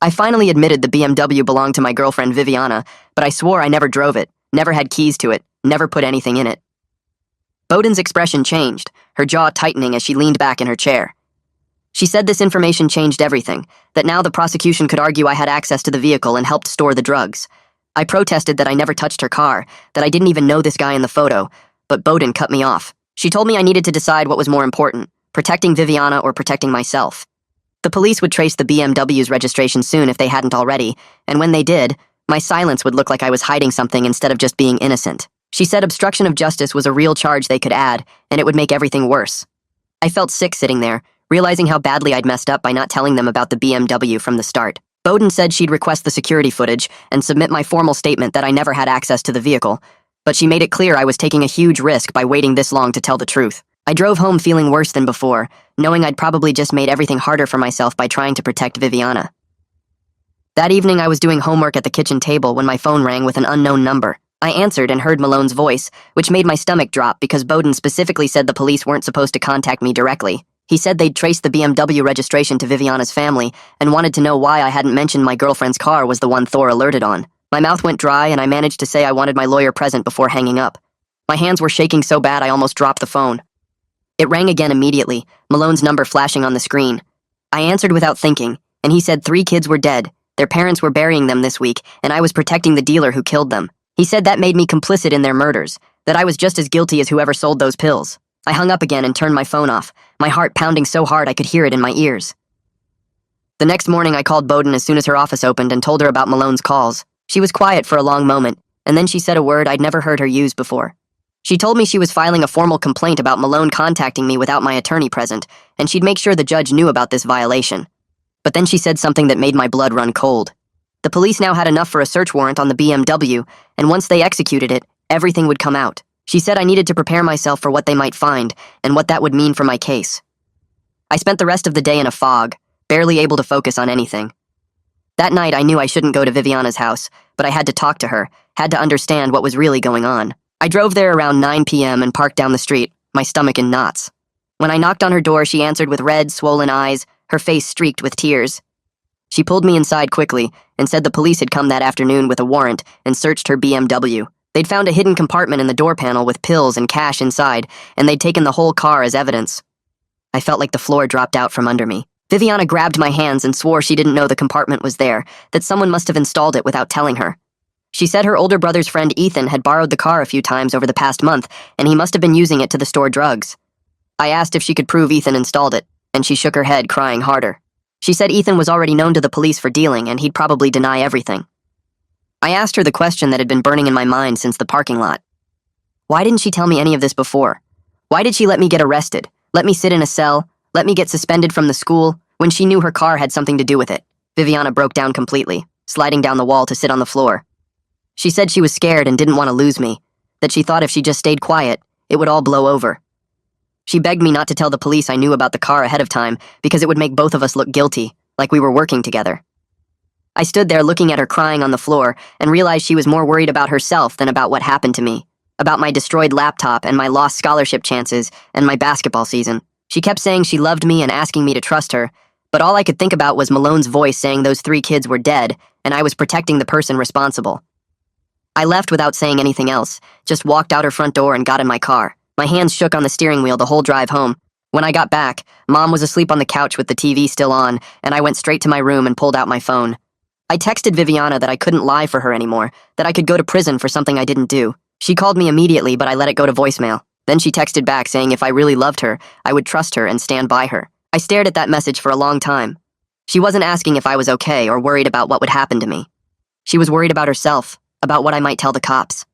[SPEAKER 1] I finally admitted the BMW belonged to my girlfriend Viviana, but I swore I never drove it, never had keys to it, never put anything in it. Bowden's expression changed, her jaw tightening as she leaned back in her chair. She said this information changed everything, that now the prosecution could argue I had access to the vehicle and helped store the drugs. I protested that I never touched her car, that I didn't even know this guy in the photo, but Bowden cut me off. She told me I needed to decide what was more important, protecting Viviana or protecting myself. The police would trace the BMW's registration soon if they hadn't already, and when they did, my silence would look like I was hiding something instead of just being innocent. She said obstruction of justice was a real charge they could add, and it would make everything worse. I felt sick sitting there, realizing how badly I'd messed up by not telling them about the BMW from the start. Bowden said she'd request the security footage and submit my formal statement that I never had access to the vehicle, but she made it clear I was taking a huge risk by waiting this long to tell the truth. I drove home feeling worse than before, knowing I'd probably just made everything harder for myself by trying to protect Viviana. That evening, I was doing homework at the kitchen table when my phone rang with an unknown number. I answered and heard Malone's voice, which made my stomach drop because Bowden specifically said the police weren't supposed to contact me directly. He said they'd traced the BMW registration to Viviana's family and wanted to know why I hadn't mentioned my girlfriend's car was the one Thor alerted on. My mouth went dry and I managed to say I wanted my lawyer present before hanging up. My hands were shaking so bad I almost dropped the phone. It rang again immediately, Malone's number flashing on the screen. I answered without thinking, and he said 3 kids were dead, their parents were burying them this week, and I was protecting the dealer who killed them. He said that made me complicit in their murders, that I was just as guilty as whoever sold those pills. I hung up again and turned my phone off, my heart pounding so hard I could hear it in my ears. The next morning, I called Bowden as soon as her office opened and told her about Malone's calls. She was quiet for a long moment, and then she said a word I'd never heard her use before. She told me she was filing a formal complaint about Malone contacting me without my attorney present, and she'd make sure the judge knew about this violation. But then she said something that made my blood run cold. The police now had enough for a search warrant on the BMW, and once they executed it, everything would come out. She said I needed to prepare myself for what they might find, and what that would mean for my case. I spent the rest of the day in a fog, barely able to focus on anything. That night I knew I shouldn't go to Viviana's house, but I had to talk to her, had to understand what was really going on. I drove there around 9 p.m. and parked down the street, my stomach in knots. When I knocked on her door, she answered with red, swollen eyes, her face streaked with tears. She pulled me inside quickly and said the police had come that afternoon with a warrant and searched her BMW. They'd found a hidden compartment in the door panel with pills and cash inside, and they'd taken the whole car as evidence. I felt like the floor dropped out from under me. Viviana grabbed my hands and swore she didn't know the compartment was there, that someone must have installed it without telling her. She said her older brother's friend Ethan had borrowed the car a few times over the past month, and he must have been using it to store drugs. I asked if she could prove Ethan installed it, and she shook her head, crying harder. She said Ethan was already known to the police for dealing, and he'd probably deny everything. I asked her the question that had been burning in my mind since the parking lot. Why didn't she tell me any of this before? Why did she let me get arrested, let me sit in a cell, let me get suspended from the school, when she knew her car had something to do with it? Viviana broke down completely, sliding down the wall to sit on the floor. She said she was scared and didn't want to lose me, that she thought if she just stayed quiet, it would all blow over. She begged me not to tell the police I knew about the car ahead of time because it would make both of us look guilty, like we were working together. I stood there looking at her crying on the floor and realized she was more worried about herself than about what happened to me, about my destroyed laptop and my lost scholarship chances and my basketball season. She kept saying she loved me and asking me to trust her, but all I could think about was Malone's voice saying those 3 kids were dead and I was protecting the person responsible. I left without saying anything else, just walked out her front door and got in my car. My hands shook on the steering wheel the whole drive home. When I got back, Mom was asleep on the couch with the TV still on, and I went straight to my room and pulled out my phone. I texted Viviana that I couldn't lie for her anymore, that I could go to prison for something I didn't do. She called me immediately, but I let it go to voicemail. Then she texted back saying if I really loved her, I would trust her and stand by her. I stared at that message for a long time. She wasn't asking if I was okay or worried about what would happen to me. She was worried about herself, about what I might tell the cops.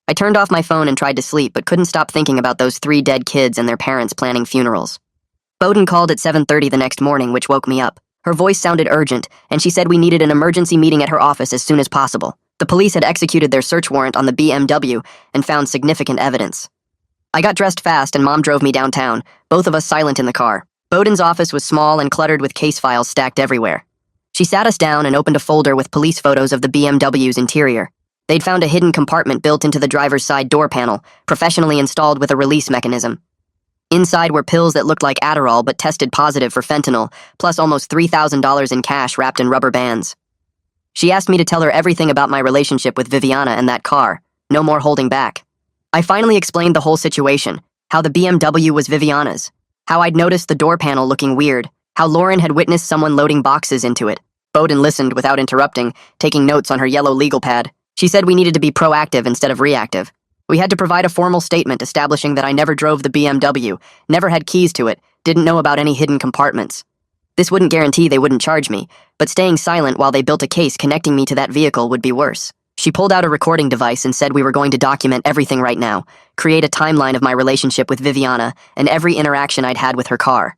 [SPEAKER 1] I turned off my phone and tried to sleep, but couldn't stop thinking about those 3 dead kids and their parents planning funerals. Bowden called at 7:30 the next morning, which woke me up. Her voice sounded urgent, and she said we needed an emergency meeting at her office as soon as possible. The police had executed their search warrant on the BMW and found significant evidence. I got dressed fast and Mom drove me downtown, both of us silent in the car. Bowden's office was small and cluttered with case files stacked everywhere. She sat us down and opened a folder with police photos of the BMW's interior. They'd found a hidden compartment built into the driver's side door panel, professionally installed with a release mechanism. Inside were pills that looked like Adderall but tested positive for fentanyl, plus almost $3,000 in cash wrapped in rubber bands. She asked me to tell her everything about my relationship with Viviana and that car, no more holding back. I finally explained the whole situation, how the BMW was Viviana's, how I'd noticed the door panel looking weird, how Lauren had witnessed someone loading boxes into it. Bowden listened without interrupting, taking notes on her yellow legal pad. She said we needed to be proactive instead of reactive. We had to provide a formal statement establishing that I never drove the BMW, never had keys to it, didn't know about any hidden compartments. This wouldn't guarantee they wouldn't charge me, but staying silent while they built a case connecting me to that vehicle would be worse. She pulled out a recording device and said we were going to document everything right now, create a timeline of my relationship with Viviana and every interaction I'd had with her car.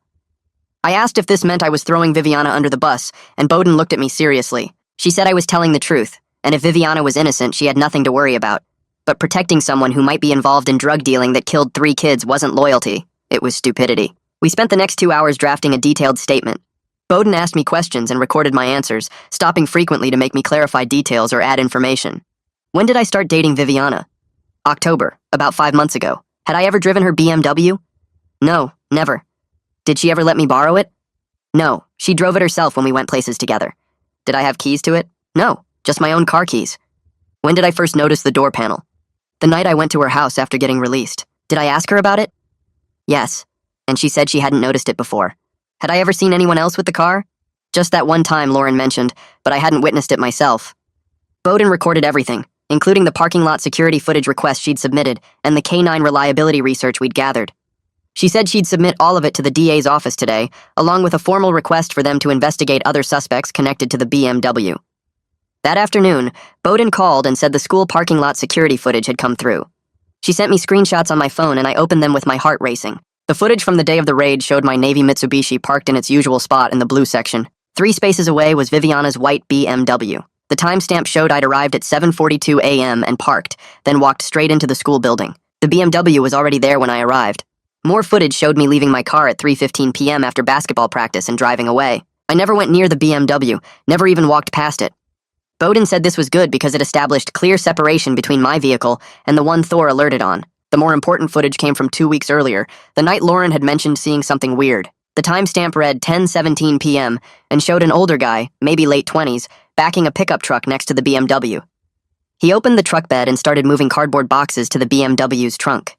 [SPEAKER 1] I asked if this meant I was throwing Viviana under the bus, and Bowden looked at me seriously. She said I was telling the truth, and if Viviana was innocent, she had nothing to worry about. But protecting someone who might be involved in drug dealing that killed 3 kids wasn't loyalty. It was stupidity. We spent the next 2 hours drafting a detailed statement. Bowden asked me questions and recorded my answers, stopping frequently to make me clarify details or add information. When did I start dating Viviana? October, about 5 months ago. Had I ever driven her BMW? No, never. Did she ever let me borrow it? No, she drove it herself when we went places together. Did I have keys to it? No, just my own car keys. When did I first notice the door panel? The night I went to her house after getting released. Did I ask her about it? Yes, and she said she hadn't noticed it before. Had I ever seen anyone else with the car? Just that one time Lauren mentioned, but I hadn't witnessed it myself. Bowden recorded everything, including the parking lot security footage request she'd submitted and the K9 reliability research we'd gathered. She said she'd submit all of it to the DA's office today, along with a formal request for them to investigate other suspects connected to the BMW. That afternoon, Bowden called and said the school parking lot security footage had come through. She sent me screenshots on my phone and I opened them with my heart racing. The footage from the day of the raid showed my Navy Mitsubishi parked in its usual spot in the blue section. 3 spaces away was Viviana's white BMW. The timestamp showed I'd arrived at 7:42 a.m. and parked, then walked straight into the school building. The BMW was already there when I arrived. More footage showed me leaving my car at 3:15 p.m. after basketball practice and driving away. I never went near the BMW, never even walked past it. Bowden said this was good because it established clear separation between my vehicle and the one Thor alerted on. The more important footage came from 2 weeks earlier, the night Lauren had mentioned seeing something weird. The timestamp read 10:17 p.m. and showed an older guy, maybe late 20s, backing a pickup truck next to the BMW. He opened the truck bed and started moving cardboard boxes to the BMW's trunk.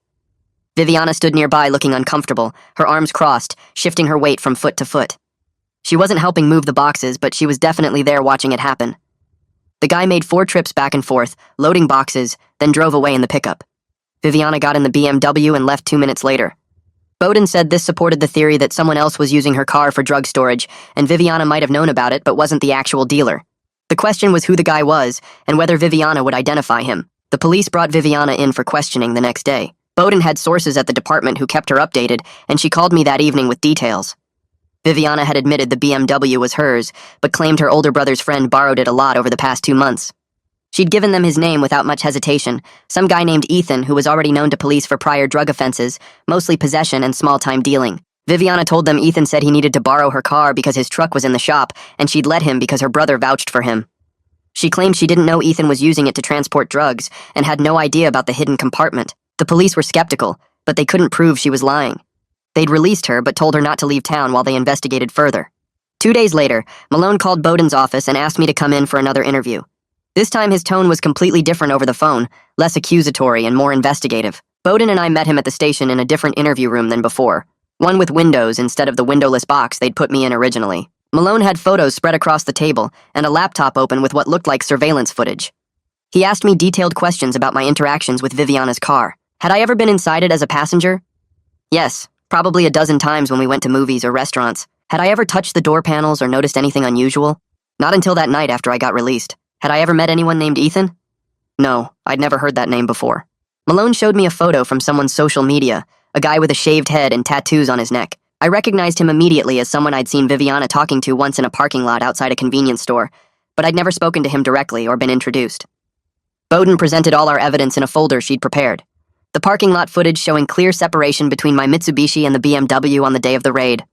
[SPEAKER 1] Viviana stood nearby looking uncomfortable, her arms crossed, shifting her weight from foot to foot. She wasn't helping move the boxes, but she was definitely there watching it happen. The guy made 4 trips back and forth, loading boxes, then drove away in the pickup. Viviana got in the BMW and left 2 minutes later. Bowden said this supported the theory that someone else was using her car for drug storage, and Viviana might have known about it but wasn't the actual dealer. The question was who the guy was, and whether Viviana would identify him. The police brought Viviana in for questioning the next day. Bowden had sources at the department who kept her updated, and she called me that evening with details. Viviana had admitted the BMW was hers, but claimed her older brother's friend borrowed it a lot over the past 2 months. She'd given them his name without much hesitation, some guy named Ethan who was already known to police for prior drug offenses, mostly possession and small-time dealing. Viviana told them Ethan said he needed to borrow her car because his truck was in the shop, and she'd let him because her brother vouched for him. She claimed she didn't know Ethan was using it to transport drugs, and had no idea about the hidden compartment. The police were skeptical, but they couldn't prove she was lying. They'd released her, but told her not to leave town while they investigated further. 2 days later, Malone called Bowden's office and asked me to come in for another interview. This time his tone was completely different over the phone, less accusatory and more investigative. Bowden and I met him at the station in a different interview room than before, one with windows instead of the windowless box they'd put me in originally. Malone had photos spread across the table and a laptop open with what looked like surveillance footage. He asked me detailed questions about my interactions with Viviana's car. Had I ever been inside it as a passenger? Yes, probably a dozen times when we went to movies or restaurants. Had I ever touched the door panels or noticed anything unusual? Not until that night after I got released. Had I ever met anyone named Ethan? No, I'd never heard that name before. Malone showed me a photo from someone's social media, a guy with a shaved head and tattoos on his neck. I recognized him immediately as someone I'd seen Viviana talking to once in a parking lot outside a convenience store, but I'd never spoken to him directly or been introduced. Bowden presented all our evidence in a folder she'd prepared. The parking lot footage showing clear separation between my Mitsubishi and the BMW on the day of the raid.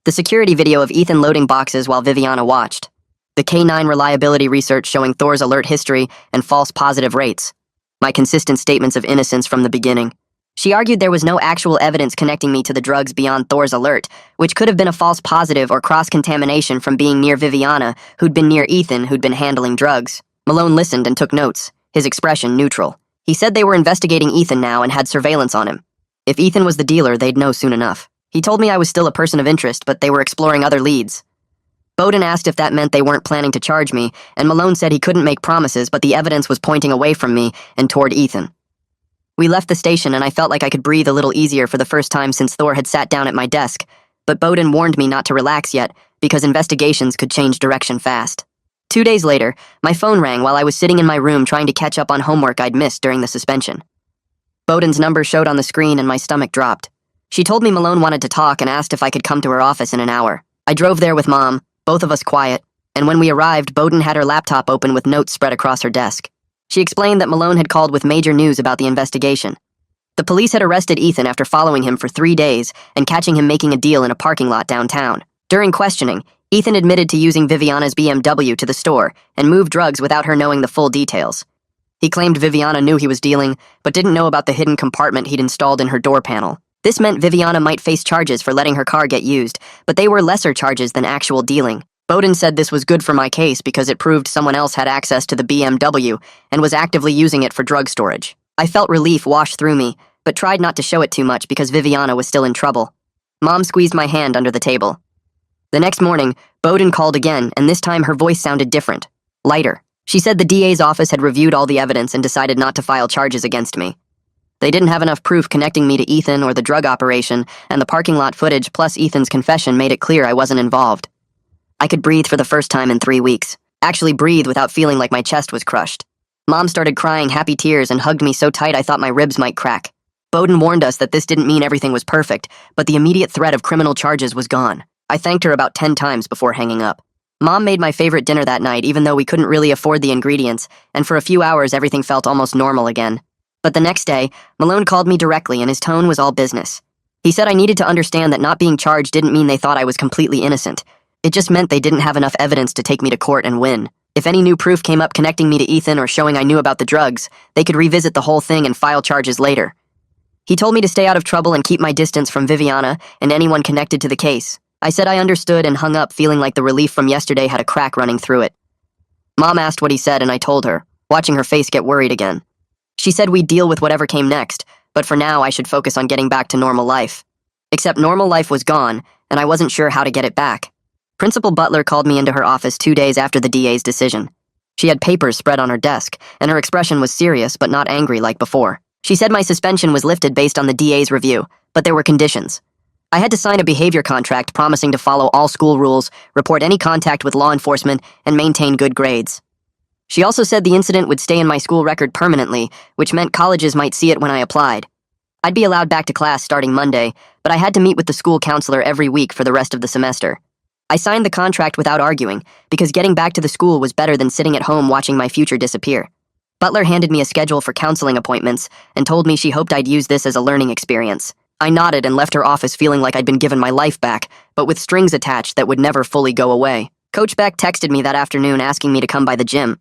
[SPEAKER 1] The security video of Ethan loading boxes while Viviana watched. The K9 reliability research showing Thor's alert history and false positive rates. My consistent statements of innocence from the beginning. She argued there was no actual evidence connecting me to the drugs beyond Thor's alert, which could have been a false positive or cross-contamination from being near Viviana, who'd been near Ethan, who'd been handling drugs. Malone listened and took notes, his expression neutral. He said they were investigating Ethan now and had surveillance on him. If Ethan was the dealer, they'd know soon enough. He told me I was still a person of interest, but they were exploring other leads. Bowden asked if that meant they weren't planning to charge me, and Malone said he couldn't make promises, but the evidence was pointing away from me and toward Ethan. We left the station and I felt like I could breathe a little easier for the first time since Thor had sat down at my desk, but Bowden warned me not to relax yet because investigations could change direction fast. 2 days later, my phone rang while I was sitting in my room trying to catch up on homework I'd missed during the suspension. Bowden's number showed on the screen and my stomach dropped. She told me Malone wanted to talk and asked if I could come to her office in an hour. I drove there with Mom, both of us quiet, and when we arrived, Bowden had her laptop open with notes spread across her desk. She explained that Malone had called with major news about the investigation. The police had arrested Ethan after following him for 3 days and catching him making a deal in a parking lot downtown. During questioning, Ethan admitted to using Viviana's BMW to the store and moved drugs without her knowing the full details. He claimed Viviana knew he was dealing, but didn't know about the hidden compartment he'd installed in her door panel. This meant Viviana might face charges for letting her car get used, but they were lesser charges than actual dealing. Bowden said this was good for my case because it proved someone else had access to the BMW and was actively using it for drug storage. I felt relief wash through me, but tried not to show it too much because Viviana was still in trouble. Mom squeezed my hand under the table. The next morning, Bowden called again, and this time her voice sounded different, lighter. She said the DA's office had reviewed all the evidence and decided not to file charges against me. They didn't have enough proof connecting me to Ethan or the drug operation, and the parking lot footage plus Ethan's confession made it clear I wasn't involved. I could breathe for the first time in 3 weeks. Actually breathe without feeling like my chest was crushed. Mom started crying happy tears and hugged me so tight I thought my ribs might crack. Bowden warned us that this didn't mean everything was perfect, but the immediate threat of criminal charges was gone. I thanked her about 10 times before hanging up. Mom made my favorite dinner that night even though we couldn't really afford the ingredients, and for a few hours everything felt almost normal again. But the next day, Malone called me directly and his tone was all business. He said I needed to understand that not being charged didn't mean they thought I was completely innocent. It just meant they didn't have enough evidence to take me to court and win. If any new proof came up connecting me to Ethan or showing I knew about the drugs, they could revisit the whole thing and file charges later. He told me to stay out of trouble and keep my distance from Viviana and anyone connected to the case. I said I understood and hung up, feeling like the relief from yesterday had a crack running through it. Mom asked what he said and I told her, watching her face get worried again. She said we'd deal with whatever came next, but for now I should focus on getting back to normal life. Except normal life was gone, and I wasn't sure how to get it back. Principal Butler called me into her office 2 days after the DA's decision. She had papers spread on her desk, and her expression was serious but not angry like before. She said my suspension was lifted based on the DA's review, but there were conditions. I had to sign a behavior contract promising to follow all school rules, report any contact with law enforcement, and maintain good grades. She also said the incident would stay in my school record permanently, which meant colleges might see it when I applied. I'd be allowed back to class starting Monday, but I had to meet with the school counselor every week for the rest of the semester. I signed the contract without arguing, because getting back to the school was better than sitting at home watching my future disappear. Butler handed me a schedule for counseling appointments and told me she hoped I'd use this as a learning experience. I nodded and left her office feeling like I'd been given my life back, but with strings attached that would never fully go away. Coach Beck texted me that afternoon asking me to come by the gym.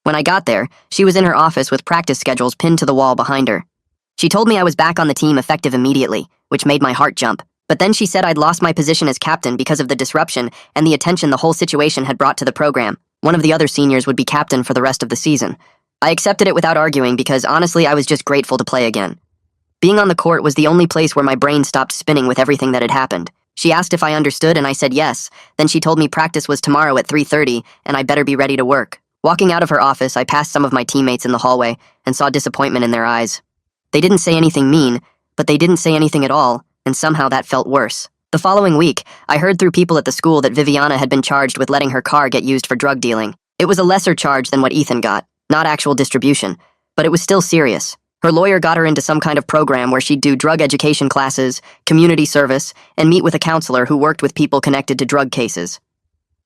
[SPEAKER 1] When I got there, she was in her office with practice schedules pinned to the wall behind her. She told me I was back on the team effective immediately, which made my heart jump. But then she said I'd lost my position as captain because of the disruption and the attention the whole situation had brought to the program. One of the other seniors would be captain for the rest of the season. I accepted it without arguing because honestly I was just grateful to play again. Being on the court was the only place where my brain stopped spinning with everything that had happened. She asked if I understood and I said yes. Then she told me practice was tomorrow at 3:30 and I better be ready to work. Walking out of her office, I passed some of my teammates in the hallway and saw disappointment in their eyes. They didn't say anything mean, but they didn't say anything at all, and somehow that felt worse. The following week, I heard through people at the school that Viviana had been charged with letting her car get used for drug dealing. It was a lesser charge than what Ethan got, not actual distribution, but it was still serious. Her lawyer got her into some kind of program where she'd do drug education classes, community service, and meet with a counselor who worked with people connected to drug cases.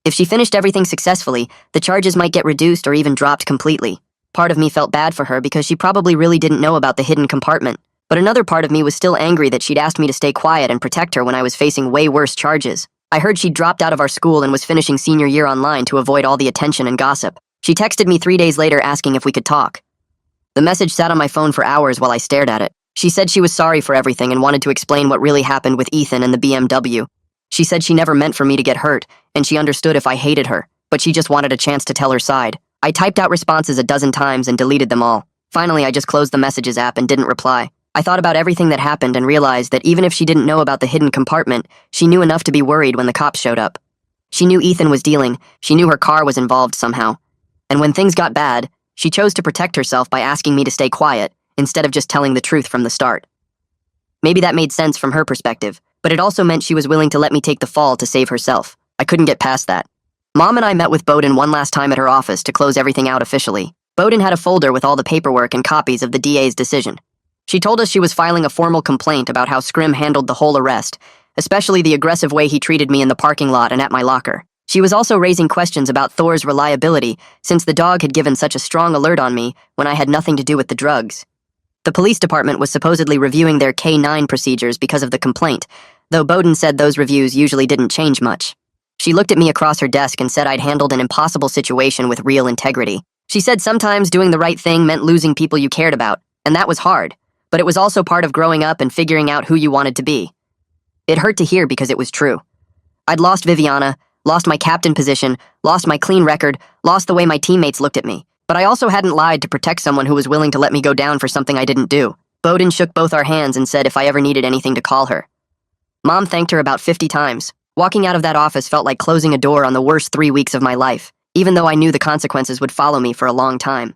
[SPEAKER 1] If she finished everything successfully, the charges might get reduced or even dropped completely. Part of me felt bad for her because she probably really didn't know about the hidden compartment. But another part of me was still angry that she'd asked me to stay quiet and protect her when I was facing way worse charges. I heard she'd dropped out of our school and was finishing senior year online to avoid all the attention and gossip. She texted me 3 days later asking if we could talk. The message sat on my phone for hours while I stared at it. She said she was sorry for everything and wanted to explain what really happened with Ethan and the BMW. She said she never meant for me to get hurt, and she understood if I hated her, but she just wanted a chance to tell her side. I typed out responses a dozen times and deleted them all. Finally, I just closed the messages app and didn't reply. I thought about everything that happened and realized that even if she didn't know about the hidden compartment, she knew enough to be worried when the cops showed up. She knew Ethan was dealing, she knew her car was involved somehow. And when things got bad, she chose to protect herself by asking me to stay quiet, instead of just telling the truth from the start. Maybe that made sense from her perspective, but it also meant she was willing to let me take the fall to save herself. I couldn't get past that. Mom and I met with Bowden one last time at her office to close everything out officially. Bowden had a folder with all the paperwork and copies of the DA's decision. She told us she was filing a formal complaint about how Scrim handled the whole arrest, especially the aggressive way he treated me in the parking lot and at my locker. She was also raising questions about Thor's reliability, since the dog had given such a strong alert on me when I had nothing to do with the drugs. The police department was supposedly reviewing their K-9 procedures because of the complaint, though Bowden said those reviews usually didn't change much. She looked at me across her desk and said I'd handled an impossible situation with real integrity. She said sometimes doing the right thing meant losing people you cared about, and that was hard, but it was also part of growing up and figuring out who you wanted to be. It hurt to hear because it was true. I'd lost Viviana, lost my captain position, lost my clean record, lost the way my teammates looked at me. But I also hadn't lied to protect someone who was willing to let me go down for something I didn't do. Bowden shook both our hands and said if I ever needed anything to call her. Mom thanked her about 50 times. Walking out of that office felt like closing a door on the worst 3 weeks of my life, even though I knew the consequences would follow me for a long time.